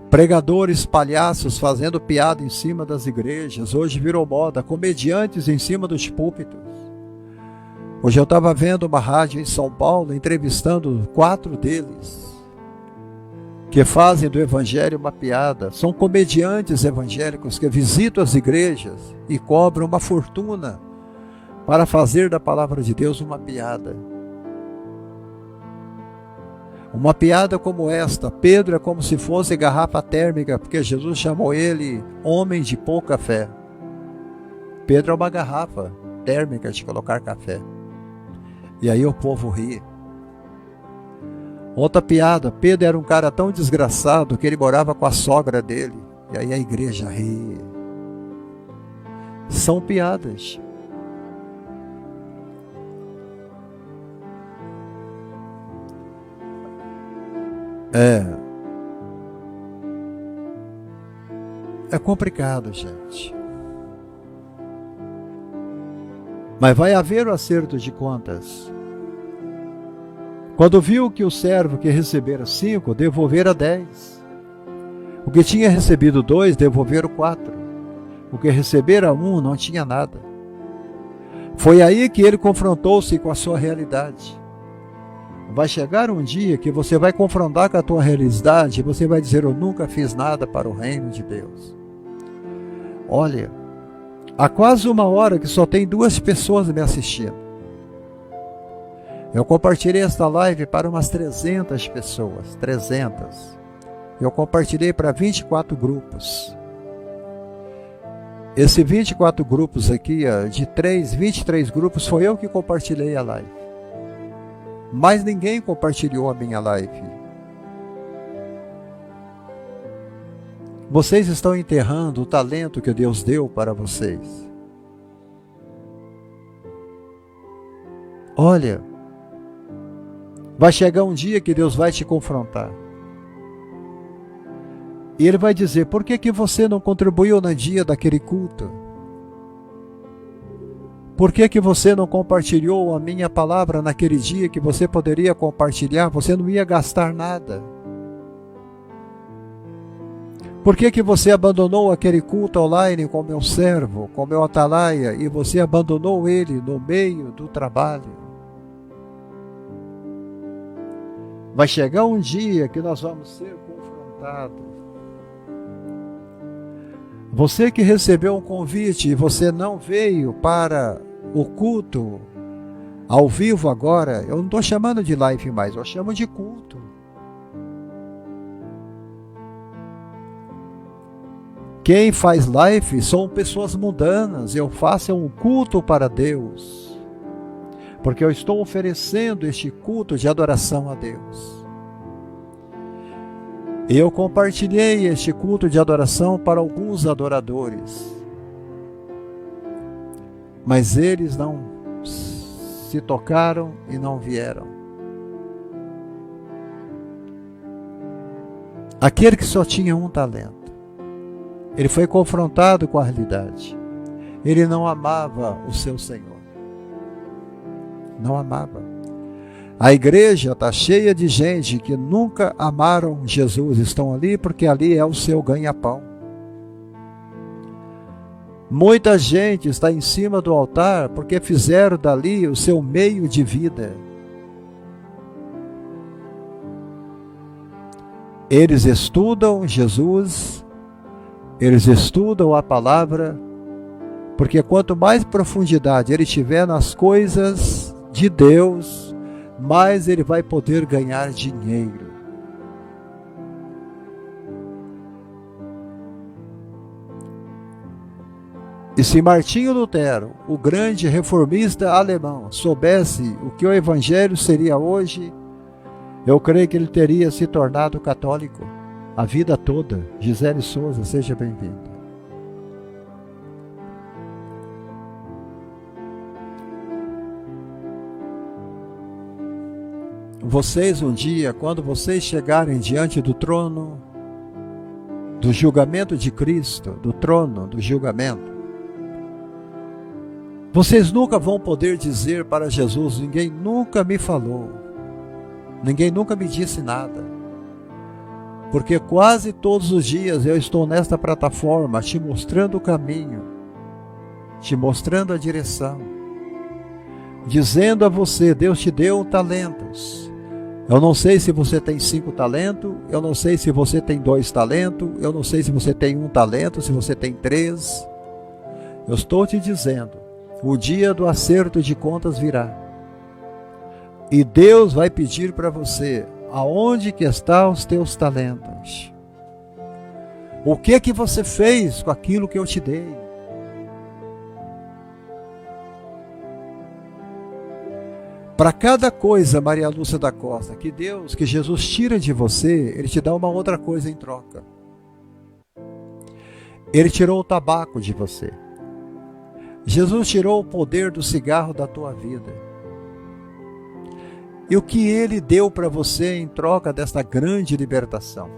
pregadores palhaços fazendo piada em cima das igrejas, hoje virou moda, comediantes em cima dos púlpitos. Hoje eu estava vendo uma rádio em São Paulo, entrevistando 4 deles, que fazem do evangelho uma piada. São comediantes evangélicos que visitam as igrejas e cobram uma fortuna para fazer da palavra de Deus uma piada. Uma piada como esta: Pedro é como se fosse garrafa térmica, porque Jesus chamou ele homem de pouca fé. Pedro é uma garrafa térmica de colocar café. E aí o povo ri. Outra piada: Pedro era um cara tão desgraçado que ele morava com a sogra dele. E aí a igreja ri. São piadas. É complicado, gente. Mas vai haver o acerto de contas. Quando viu que o servo que recebera 5, devolvera 10. O que tinha recebido 2, devolveram 4. O que recebera 1, não tinha nada. Foi aí que ele confrontou-se com a sua realidade. Vai chegar um dia que você vai confrontar com a tua realidade e você vai dizer: eu nunca fiz nada para o reino de Deus. Olha, há quase 1 hora que só tem 2 pessoas me assistindo. Eu compartilhei esta live para umas 300 pessoas, 300. Eu compartilhei para 24 grupos. Esse 24 grupos aqui, de 23 grupos, foi eu que compartilhei a live. Mas ninguém compartilhou a minha live. Vocês estão enterrando o talento que Deus deu para vocês. Olha, vai chegar um dia que Deus vai te confrontar. E Ele vai dizer: por que você não contribuiu no dia daquele culto? Por que você não compartilhou a minha palavra naquele dia que você poderia compartilhar? Você não ia gastar nada. Por que você abandonou aquele culto online com meu servo, com meu atalaia, e você abandonou ele no meio do trabalho? Vai chegar um dia que nós vamos ser confrontados. Você que recebeu um convite e você não veio para o culto ao vivo agora, eu não estou chamando de live mais, eu chamo de culto. Quem faz live são pessoas mundanas. Eu faço um culto para Deus, porque eu estou oferecendo este culto de adoração a Deus. Eu compartilhei este culto de adoração para alguns adoradores, mas eles não se tocaram e não vieram. Aquele que só tinha um talento, ele foi confrontado com a realidade. Ele não amava o seu Senhor. Não amava. A igreja está cheia de gente que nunca amaram Jesus. Estão ali porque ali é o seu ganha-pão. Muita gente está em cima do altar porque fizeram dali o seu meio de vida. Eles estudam Jesus, eles estudam a palavra, porque quanto mais profundidade ele tiver nas coisas de Deus, mais ele vai poder ganhar dinheiro. E se Martinho Lutero, o grande reformista alemão, soubesse o que o Evangelho seria hoje, Eu creio que ele teria se tornado católico a vida toda. Gisele Souza, seja bem-vinda. Vocês um dia, quando vocês chegarem diante do trono, do julgamento de Cristo, do trono do julgamento, vocês nunca vão poder dizer para Jesus: ninguém nunca me falou, ninguém nunca me disse nada, porque quase todos os dias eu estou nesta plataforma te mostrando o caminho, te mostrando a direção, dizendo a você: Deus te deu talentos. Eu não sei se você tem 5 talentos, eu não sei se você tem 2 talentos, eu não sei se você tem 1 talento, se você tem 3. Eu estou te dizendo, o dia do acerto de contas virá. E Deus vai pedir para você: aonde que estão os teus talentos? O que você fez com aquilo que eu te dei? Para cada coisa, Maria Lúcia da Costa, que Jesus tira de você, Ele te dá uma outra coisa em troca. Ele tirou o tabaco de você. Jesus tirou o poder do cigarro da tua vida. E o que Ele deu para você em troca desta grande libertação?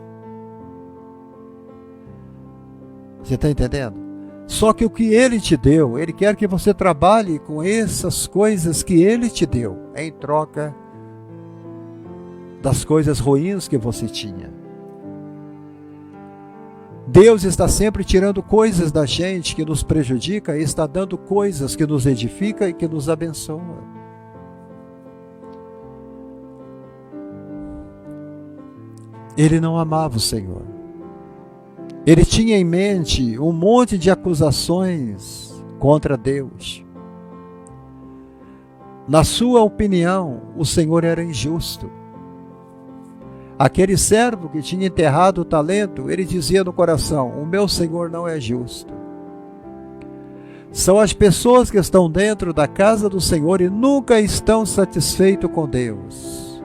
Você está entendendo? Só que o que Ele te deu, Ele quer que você trabalhe com essas coisas que Ele te deu, em troca das coisas ruins que você tinha. Deus está sempre tirando coisas da gente que nos prejudica e está dando coisas que nos edifica e que nos abençoa. Ele não amava o Senhor. Ele tinha em mente um monte de acusações contra Deus. Na sua opinião, o Senhor era injusto. Aquele servo que tinha enterrado o talento, ele dizia no coração: o meu Senhor não é justo. São as pessoas que estão dentro da casa do Senhor e nunca estão satisfeitos com Deus.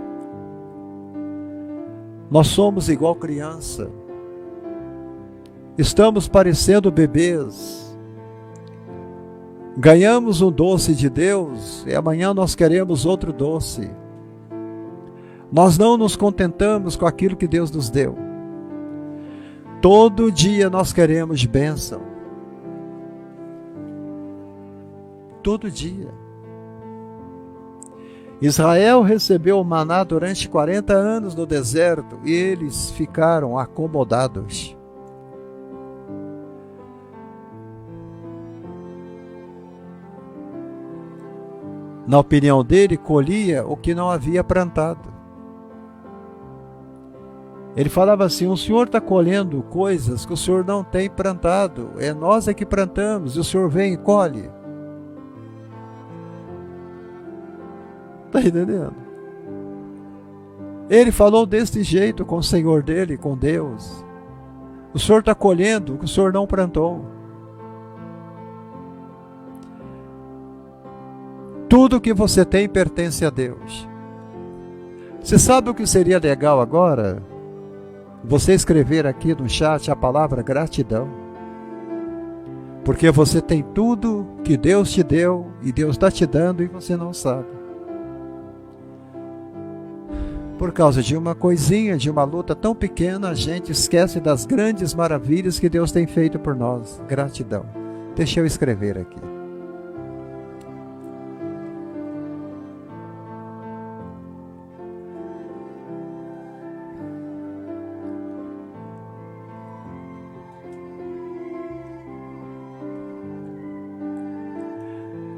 Nós somos igual criança. Estamos parecendo bebês. Ganhamos um doce de Deus e amanhã nós queremos outro doce. Nós não nos contentamos com aquilo que Deus nos deu. Todo dia nós queremos bênção. Todo dia. Israel recebeu o maná durante 40 anos no deserto e eles ficaram acomodados. Na opinião dele, colhia o que não havia plantado. Ele falava assim: o senhor está colhendo coisas que o senhor não tem plantado. É nós é que plantamos e o senhor vem e colhe. Está entendendo? Ele falou desse jeito com o Senhor dele, com Deus. O senhor está colhendo o que o senhor não plantou. Tudo que você tem pertence a Deus. Você sabe o que seria legal agora? Você escrever aqui no chat a palavra gratidão. Porque você tem tudo que Deus te deu e Deus está te dando e você não sabe. Por causa de uma coisinha, de uma luta tão pequena, a gente esquece das grandes maravilhas que Deus tem feito por nós. Gratidão. Deixa eu escrever aqui.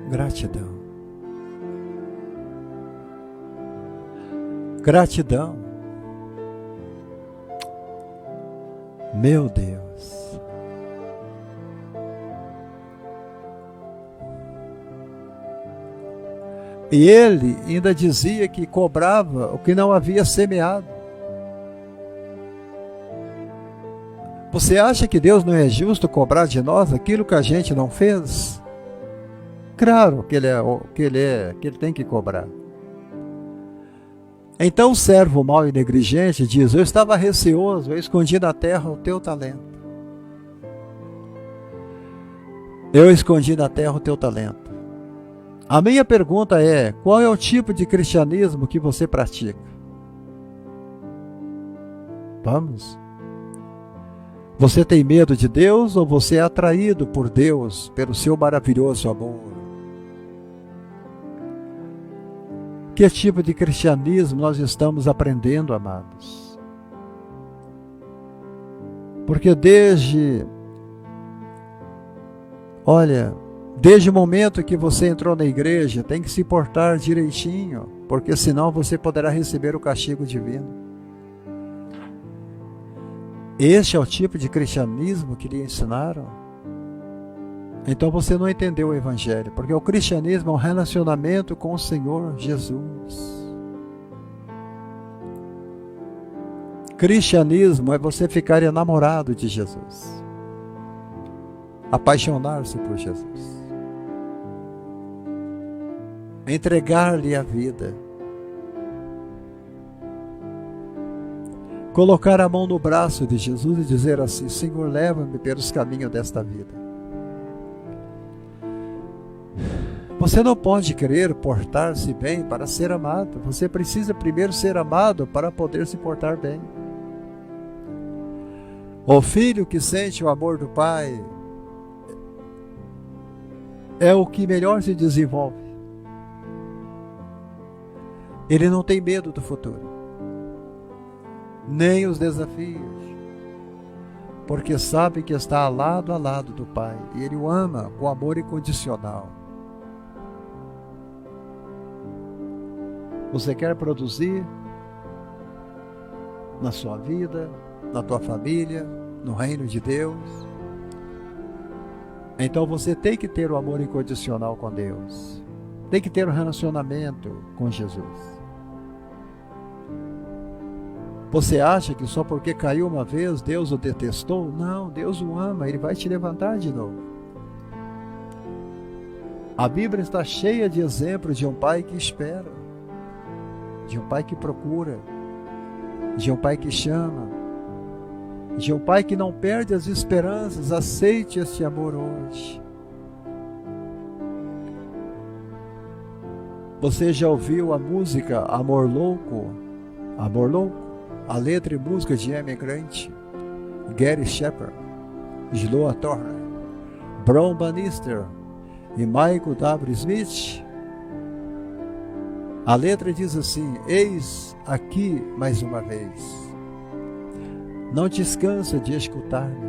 Gratidão. Gratidão. Meu Deus. E ele ainda dizia que cobrava o que não havia semeado. Você acha que Deus não é justo cobrar de nós aquilo que a gente não fez? Claro que ele tem que cobrar. Então o servo mau e negligente diz: eu estava receoso, eu escondi na terra o teu talento. Eu escondi na terra o teu talento. A minha pergunta é: qual é o tipo de cristianismo que você pratica? Vamos? Você tem medo de Deus ou você é atraído por Deus, pelo seu maravilhoso amor? Que tipo de cristianismo nós estamos aprendendo, amados? Porque desde o momento que você entrou na igreja, tem que se portar direitinho, porque senão você poderá receber o castigo divino. Este é o tipo de cristianismo que lhe ensinaram? Então você não entendeu o Evangelho, porque o cristianismo é um relacionamento com o Senhor Jesus. Cristianismo é você ficar enamorado de Jesus, apaixonar-se por Jesus, entregar-lhe a vida, colocar a mão no braço de Jesus e dizer assim: Senhor, leva-me pelos caminhos desta vida. Você não pode querer portar-se bem para ser amado. Você precisa primeiro ser amado para poder se portar bem. O filho que sente o amor do pai é o que melhor se desenvolve. Ele não tem medo do futuro, nem os desafios, porque sabe que está lado a lado do pai e ele o ama com amor incondicional. Você quer produzir na sua vida, na tua família, no reino de Deus? Então você tem que ter o amor incondicional com Deus. Tem que ter um relacionamento com Jesus. Você acha que só porque caiu uma vez Deus o detestou? Não, Deus o ama, Ele vai te levantar de novo. A Bíblia está cheia de exemplos de um pai que espera, de um pai que procura, de um pai que chama, de um pai que não perde as esperanças. Aceite este amor hoje. Você já ouviu a música Amor Louco? Amor Louco? A letra e música de Amy Grant, Gary Shepard, Sloan Turner, Brown Bannister e Michael W. Smith? A letra diz assim: eis aqui mais uma vez, não descansa de escutar-me,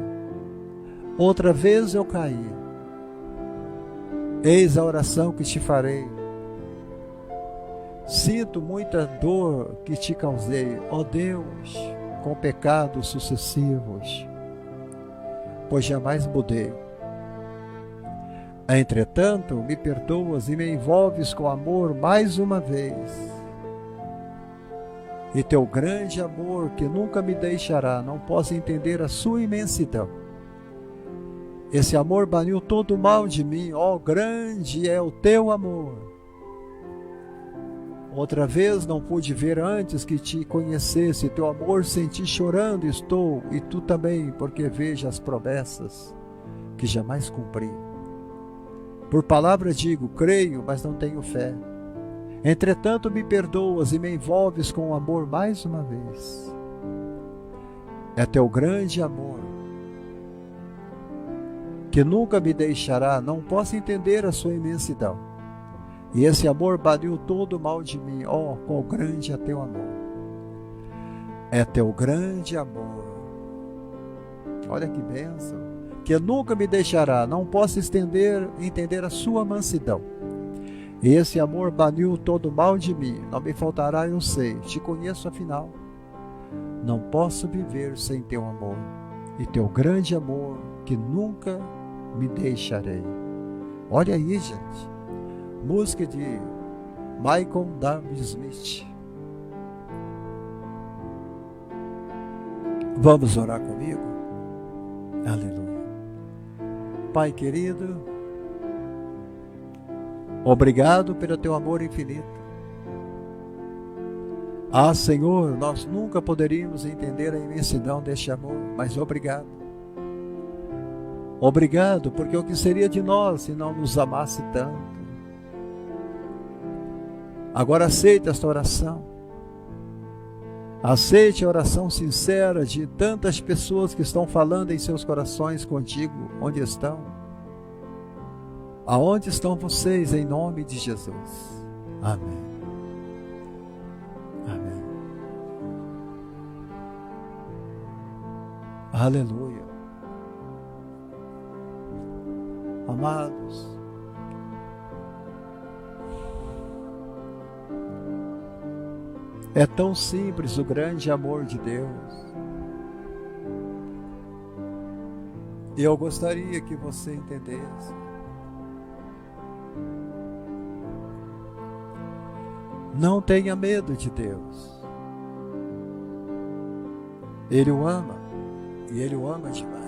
outra vez eu caí, eis a oração que te farei, sinto muita dor que te causei, ó Deus, com pecados sucessivos, pois jamais mudei. Entretanto, me perdoas e me envolves com amor mais uma vez. E teu grande amor, que nunca me deixará, não posso entender a sua imensidão. Esse amor baniu todo o mal de mim, ó, grande é o teu amor. Outra vez não pude ver antes que te conhecesse, teu amor senti chorando estou, e tu também, porque vejo as promessas que jamais cumpri. Por palavra digo, creio, mas não tenho fé. Entretanto me perdoas e me envolves com o amor mais uma vez. É teu grande amor, que nunca me deixará, não posso entender a sua imensidão. E esse amor baniu todo o mal de mim, ó, quão grande é teu amor. É teu grande amor. Olha que bênção. Que nunca me deixará, não posso entender a sua mansidão. E esse amor baniu todo o mal de mim, não me faltará, eu sei, te conheço afinal. Não posso viver sem teu amor, e teu grande amor, que nunca me deixarei. Olha aí, gente, música de Michael W. Smith. Vamos orar comigo? Aleluia. Pai querido, obrigado pelo teu amor infinito. Ah, Senhor, nós nunca poderíamos entender a imensidão deste amor, mas obrigado. Obrigado, porque o que seria de nós se não nos amasse tanto? Agora aceita esta oração. Aceite a oração sincera de tantas pessoas que estão falando em seus corações contigo. Onde estão? Aonde estão vocês, em nome de Jesus? Amém. Amém. Aleluia. Amados, é tão simples o grande amor de Deus. E eu gostaria que você entendesse. Não tenha medo de Deus. Ele o ama, e Ele o ama demais.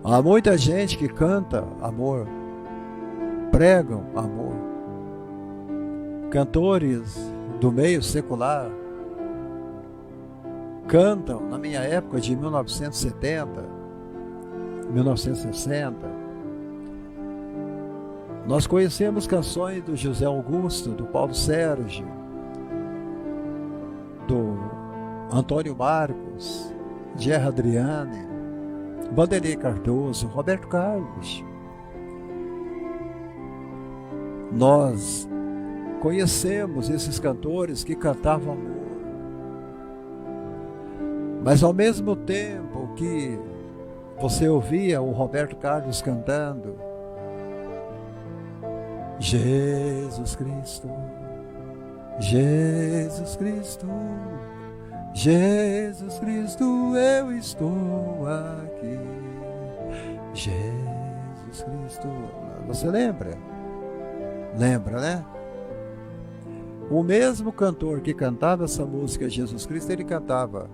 Há muita gente que canta amor, pregam amor. Cantores do meio secular cantam, na minha época de 1970, 1960, nós conhecemos canções do José Augusto, do Paulo Sérgio, do Antônio Marcos, Gerra Adriane, Vanderlei Cardoso, Roberto Carlos. Nós conhecemos esses cantores que cantavam amor. Mas ao mesmo tempo que você ouvia o Roberto Carlos cantando Jesus Cristo, Jesus Cristo, Jesus Cristo, eu estou aqui. Jesus Cristo. Você lembra? Lembra, né? O mesmo cantor que cantava essa música, Jesus Cristo, ele cantava: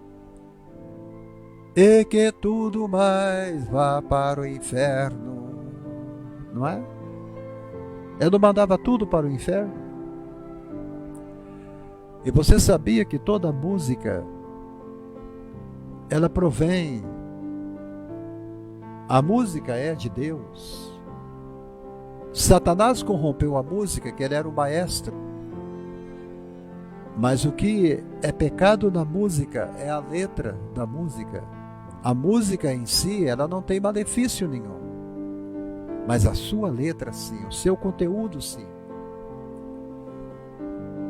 e que tudo mais vá para o inferno. Não é? Ele não mandava tudo para o inferno? E você sabia que toda música, ela provém, a música é de Deus. Satanás corrompeu a música, que ele era o maestro. Mas o que é pecado na música é a letra da música. A música em si, ela não tem malefício nenhum. Mas a sua letra sim, o seu conteúdo sim.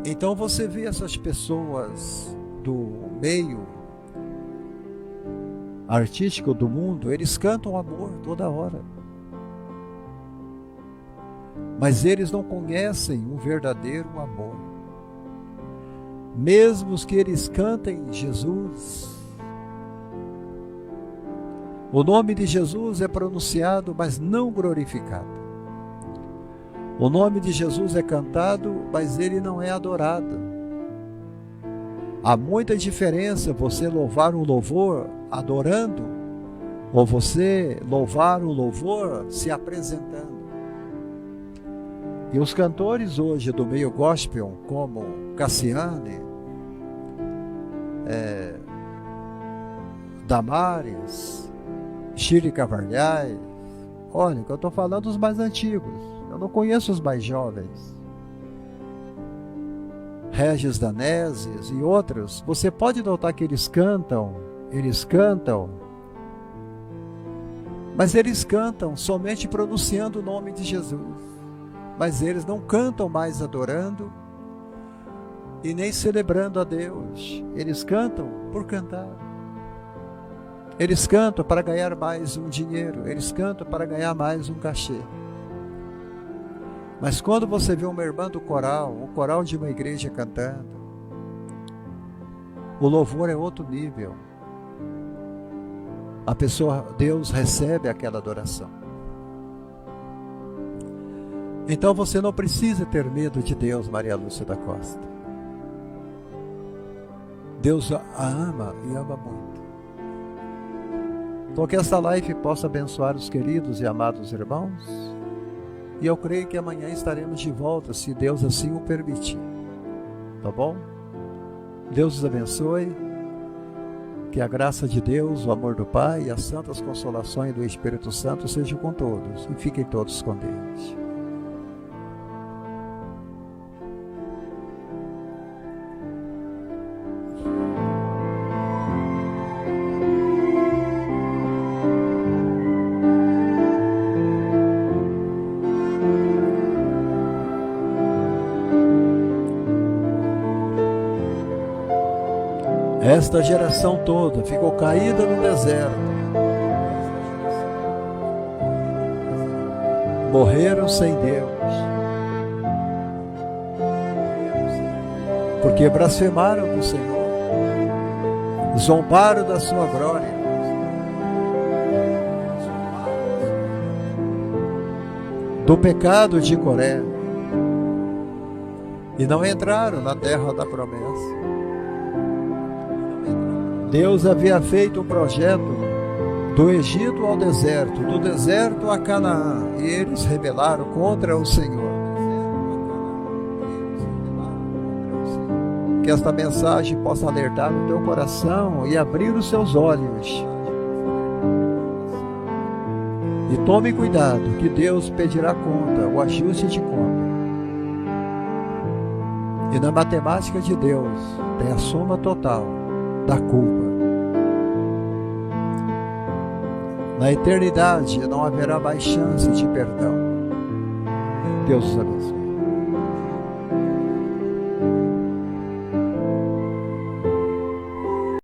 Então você vê essas pessoas do meio artístico do mundo, eles cantam amor toda hora. Mas eles não conhecem um verdadeiro amor. Mesmo os que eles cantem Jesus, o nome de Jesus é pronunciado, mas não glorificado. O nome de Jesus é cantado, mas ele não é adorado. Há muita diferença você louvar um louvor adorando, ou você louvar um louvor se apresentando. E os cantores hoje do meio gospel, como Cassiane, Damares, Chile Cavalhais, olha, que eu estou falando dos mais antigos, eu não conheço os mais jovens. Regis Danese e outros, você pode notar que eles cantam, mas eles cantam somente pronunciando o nome de Jesus. Mas eles não cantam mais adorando e nem celebrando a Deus. Eles cantam por cantar. Eles cantam para ganhar mais um dinheiro. Eles cantam para ganhar mais um cachê. Mas quando você vê uma irmã do coral, o coral de uma igreja cantando, o louvor é outro nível. A pessoa, Deus recebe aquela adoração. Então você não precisa ter medo de Deus, Maria Lúcia da Costa. Deus a ama e ama muito. Então que esta live possa abençoar os queridos e amados irmãos. E eu creio que amanhã estaremos de volta, se Deus assim o permitir. tá bom? Deus os abençoe. Que a graça de Deus, o amor do Pai e as santas consolações do Espírito Santo sejam com todos. E fiquem todos com Deus. Esta geração toda ficou caída no deserto. Morreram sem Deus. Porque blasfemaram do Senhor. Zombaram da sua glória. Do pecado de Coré. E não entraram na terra da promessa. Deus havia feito um projeto do Egito ao deserto, do deserto a Canaã, e eles rebelaram contra o Senhor. Que esta mensagem possa alertar o teu coração e abrir os seus olhos. E tome cuidado, que Deus pedirá conta, o ajuste de conta. E na matemática de Deus tem a soma total da culpa. Na eternidade não haverá mais chance de perdão. Deus os abençoe.